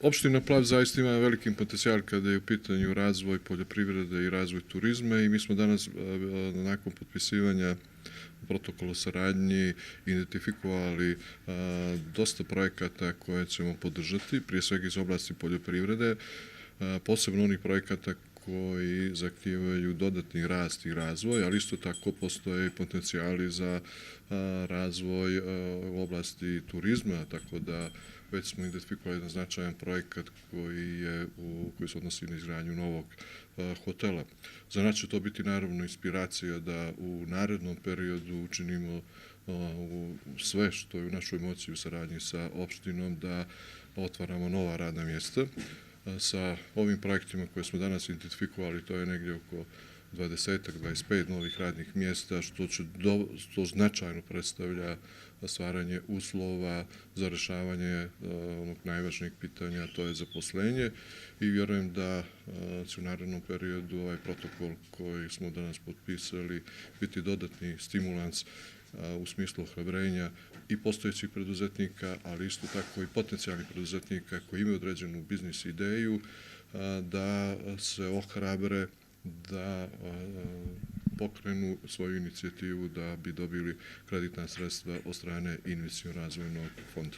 Opština Plav zaista ima veliki potencijal kada je u pitanju razvoj poljoprivrede i razvoj turizma i mi smo danas nakon potpisivanja protokola o saradnji identifikovali dosta projekata koje ćemo podržati, prije svega iz oblasti poljoprivrede, posebno onih projekata koji zahtijevaju dodatni rast i razvoj, ali isto tako postoje i potencijali za razvoj u oblasti turizma, tako da već smo identifikovali jedan značajan projekat koji se odnosi na izgradnju novog hotela. Za nas će to biti naravno inspiracija da u narednom periodu učinimo sve što je u našoj moći u saradnji sa opštinom da otvaramo nova radna mjesta. Sa ovim projektima koje smo danas identifikovali, to je negdje oko 20-25 novih radnih mjesta, što značajno predstavlja stvaranje uslova za rešavanje onog najvažnijeg pitanja, to je zaposlenje i vjerujem da će u narednom periodu ovaj protokol koji smo danas potpisali biti dodatni stimulans u smislu ohrabrenja i postojećih preduzetnika, ali isto tako i potencijalnih preduzetnika koji imaju određenu biznis ideju, da se ohrabre, da pokrenu svoju inicijativu da bi dobili kreditna sredstva od strane Investiciono razvojnog fonda.